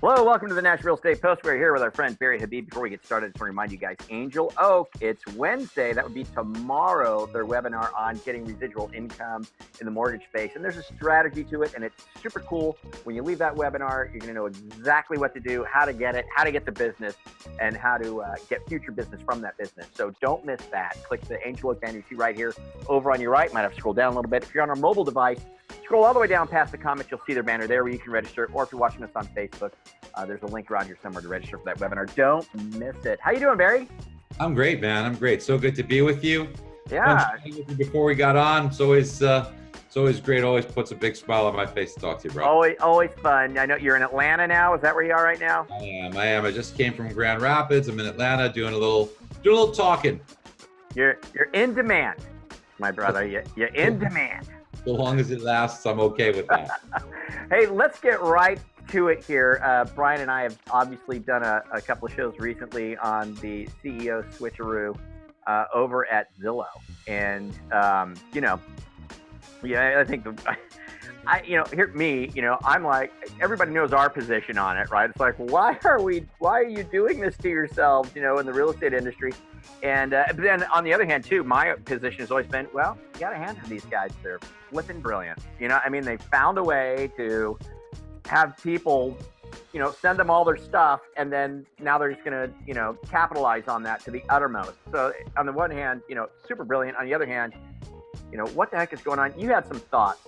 Hello, welcome to the National Real Estate Post. We're here with our friend Barry Habib. Before we get started, I just want to remind you guys, Angel Oak, it's Wednesday. That would be tomorrow, their webinar on getting residual income in the mortgage space. And there's a strategy to it, and it's super cool. When you leave that webinar, you're going to know exactly what to do, how to get it, how to get the business, and how to get future business from that business. So don't miss that. Click the Angel Oak banner you see right here over on your right. Might have to scroll down a little bit. If you're on a mobile device, scroll all the way down past the comments. You'll see their banner there where you can register. Or if you're watching us on Facebook, there's a link around here somewhere to register for that webinar. Don't miss it. How you doing, Barry? I'm great, man. I'm great. So good to be with you. Yeah. Before we got on, it's always great. Always puts a big smile on my face to talk to you, bro. Always fun. I know you're in Atlanta now. Is that where you are right now? I am. I just came from Grand Rapids. I'm in Atlanta doing a little talking. You're in demand, my brother. You're in demand. So long as it lasts, I'm okay with that. Hey, let's get right to it here. Brian and I have obviously done a couple of shows recently on the CEO switcheroo over at Zillow. And, I think I'm like, everybody knows our position on it, right? It's like, why are you doing this to yourselves, in the real estate industry? And but then on the other hand, too, my position has always been, well, you got to hand to these guys. They're flipping brilliant. They found a way to have people, send them all their stuff, and then now they're just going to, capitalize on that to the uttermost. So on the one hand, super brilliant. On the other hand, what the heck is going on? You had some thoughts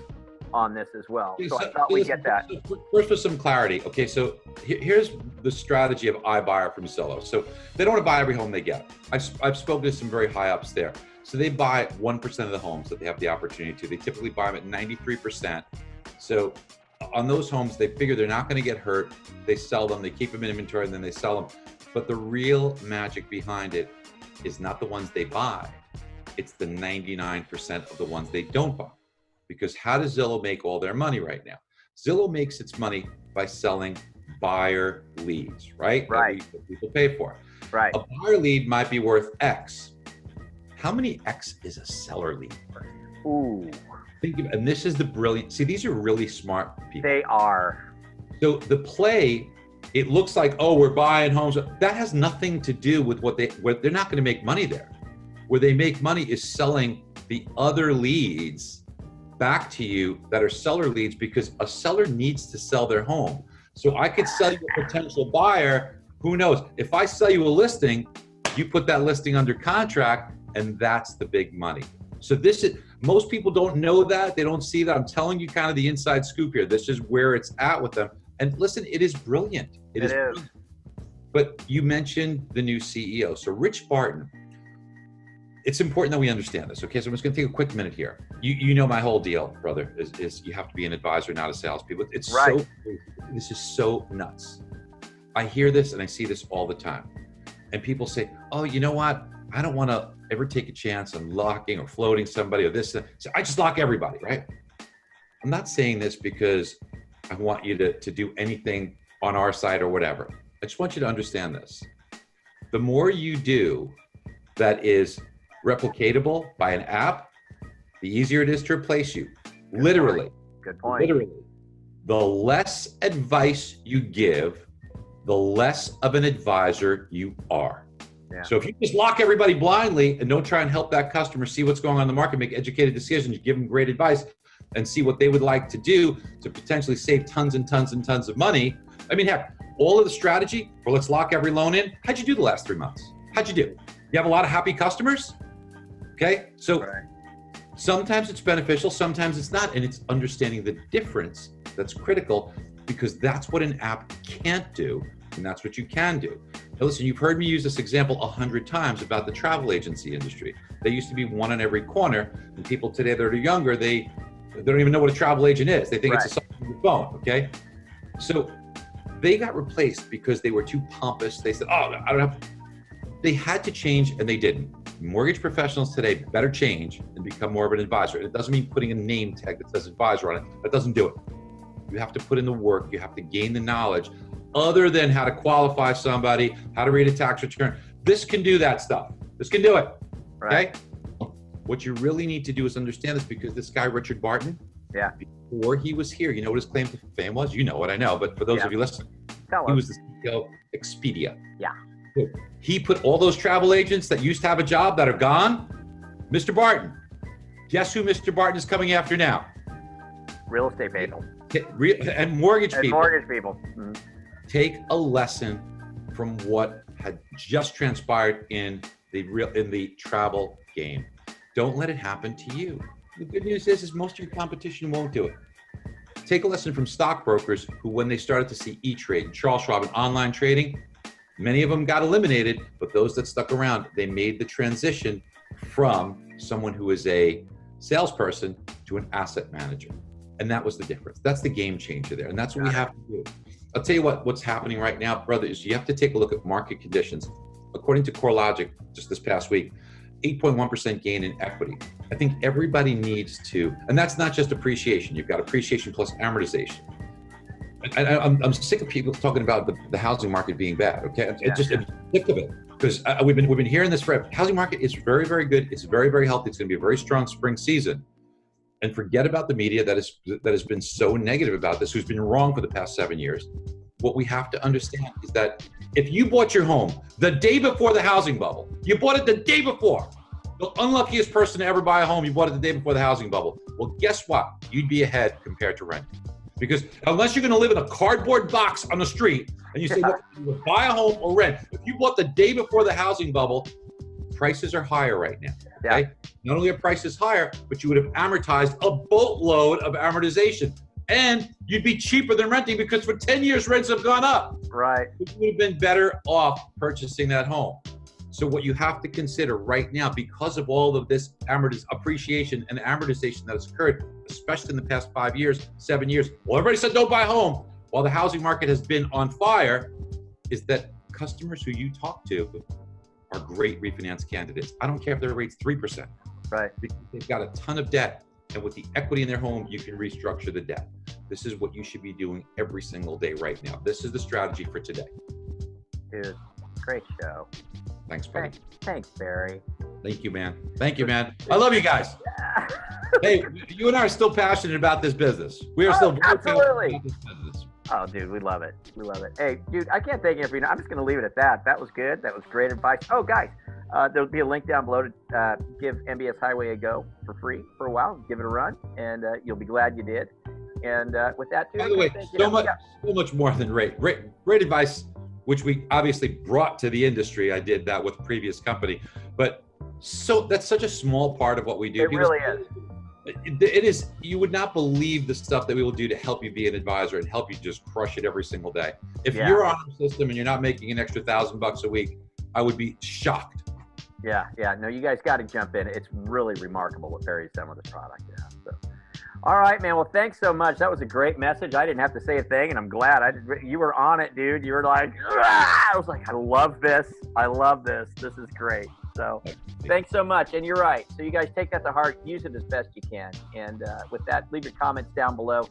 on this as well. So I thought we'd get that. First, for some clarity. Okay, so here's the strategy of iBuyer from Zillow. So they don't want to buy every home they get. I've spoken to some very high ups there. So they buy 1% of the homes that they have the opportunity to. They typically buy them at 93%. So on those homes, they figure they're not going to get hurt. They sell them, they keep them in inventory, and then they sell them. But the real magic behind it is not the ones they buy. It's the 99% of the ones they don't buy. Because how does Zillow make all their money right now? Zillow makes its money by selling buyer leads, right? Right. That people pay for. Right. A buyer lead might be worth X. How many X is a seller lead worth? Ooh. And this is the brilliant, see, these are really smart people. They are. So the play, it looks like, oh, we're buying homes. That has nothing to do with they're not going to make money there. Where they make money is selling the other leads back to you that are seller leads, because a seller needs to sell their home. So I could sell you a potential buyer. Who knows? If I sell you a listing, you put that listing under contract, and that's the big money. So most people don't know that. They don't see that. I'm telling you kind of the inside scoop here. This is where it's at with them. And listen, it is brilliant. It is brilliant. But you mentioned the new CEO. So Rich Barton, it's important that we understand this, okay? So I'm just gonna take a quick minute here. You know my whole deal, brother, is you have to be an advisor, not a salespeople. It's right. This is so nuts. I hear this and I see this all the time. And people say, oh, you know what? I don't wanna ever take a chance on locking or floating somebody or this. So I just lock everybody, right? I'm not saying this because I want you to do anything on our side or whatever. I just want you to understand this. The more you do that is replicatable by an app, the easier it is to replace you. Literally. Good point. Literally. The less advice you give, the less of an advisor you are. Yeah. So if you just lock everybody blindly and don't try and help that customer see what's going on in the market, make educated decisions, you give them great advice and see what they would like to do to potentially save tons and tons and tons of money. I mean, heck, all of the strategy for let's lock every loan in, how'd you do the last 3 months? How'd you do? You have a lot of happy customers? Okay, so sometimes it's beneficial, sometimes it's not, and it's understanding the difference that's critical, because that's what an app can't do, and that's what you can do. Now listen, you've heard me use this example 100 times about the travel agency industry. There used to be one on every corner, and people today that are younger, they don't even know what a travel agent is. They think it's a something on your phone, okay? So they got replaced because they were too pompous. They said, oh, I don't have, they had to change, and they didn't. Mortgage professionals today better change and become more of an advisor. It doesn't mean putting a name tag that says advisor on it. That doesn't do it. You have to put in the work. You have to gain the knowledge other than how to qualify somebody, how to read a tax return. This can do that stuff. This can do it, okay? What you really need to do is understand this, because this guy, Richard Barton, before he was here, you know what his claim to fame was? You know what, I know, but for those of you listening, Tell He us. was the CEO of Expedia. Yeah. He put all those travel agents that used to have a job that are gone. Mr. Barton, guess who Mr. Barton is coming after now? Real estate people. And mortgage And people. mortgage people. Mhm. Take a lesson from what had just transpired in the travel game. Don't let it happen to you. The good news is most of your competition won't do it. Take a lesson from stockbrokers who, when they started to see E-Trade and Charles Schwab and online trading, many of them got eliminated, but those that stuck around, they made the transition from someone who is a salesperson to an asset manager. And that was the difference. That's the game changer there. And that's what we have to do. I'll tell you what's happening right now, brother, is you have to take a look at market conditions. According to CoreLogic, just this past week, 8.1% gain in equity. I think everybody needs to, and that's not just appreciation. You've got appreciation plus amortization. I'm sick of people talking about the housing market being bad. Okay, I'm sick of it because we've been hearing this forever. Housing market is very, very good. It's very, very healthy. It's going to be a very strong spring season. And forget about the media that has been so negative about this, who's been wrong for the past 7 years. What we have to understand is that if you bought your home the day before the housing bubble, you bought it the day before, the unluckiest person to ever buy a home, you bought it the day before the housing bubble. Well, guess what? You'd be ahead compared to renting. Because unless you're going to live in a cardboard box on the street and you say, look, you would buy a home or rent, if you bought the day before the housing bubble, prices are higher right now. Okay? Yeah. Not only are prices higher, but you would have amortized a boatload of amortization. And you'd be cheaper than renting because for 10 years, rents have gone up. Right. You would have been better off purchasing that home. So what you have to consider right now, because of all of this appreciation and amortization that has occurred, especially in the past 5 years, 7 years, well, everybody said don't buy a home while the housing market has been on fire, is that customers who you talk to are great refinance candidates. I don't care if their rate's 3%. Right. Because they've got a ton of debt. And with the equity in their home, you can restructure the debt. This is what you should be doing every single day right now. This is the strategy for today. Dude, great show. Thanks, buddy. Thanks, Barry. Thank you, man. Thank you, man. I love you guys. Hey, you and I are still passionate about this business. We are still very absolutely passionate about this business. Oh, dude, we love it. We love it. Hey, dude, I can't thank you for I'm just going to leave it at that. That was good. That was great advice. Oh, guys, there'll be a link down below to give MBS Highway a go for free for a while. Give it a run, and you'll be glad you did. And with that, dude, by the way, so much more than rate advice, which we obviously brought to the industry. I did that with a previous company, but that's such a small part of what we do. It really is. It is. You would not believe the stuff that we will do to help you be an advisor and help you just crush it every single day. If you're on our system and you're not making an extra $1,000 a week, I would be shocked. Yeah. No, you guys got to jump in. It's really remarkable what Barry's done with this product. Yeah. So, all right, man. Well, thanks so much. That was a great message. I didn't have to say a thing, and I'm glad you were on it, dude. You were like, I was like, I love this. I love this. This is great. So thanks so much. And you're right. So you guys take that to heart, use it as best you can. And with that, leave your comments down below.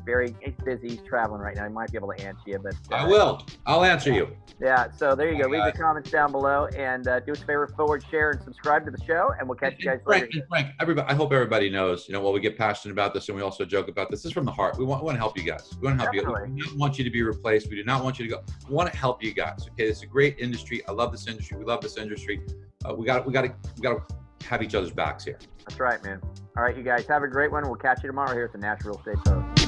Barry is busy. He's traveling right now. He might be able to answer you, but I will. I'll answer you. Yeah. So there you go. Leave your comments down below and do us a favor, forward, share, and subscribe to the show. And we'll catch you guys later. Frank, everybody, I hope everybody knows, while we get passionate about this and we also joke about this is from the heart. We want to help you guys. We want to help you. We don't want you to be replaced. We do not want you to go. We want to help you guys. Okay. It's a great industry. I love this industry. We love this industry. We got to have each other's backs here. That's right, man. All right, you guys have a great one. We'll catch you tomorrow here at the National Real Estate Post.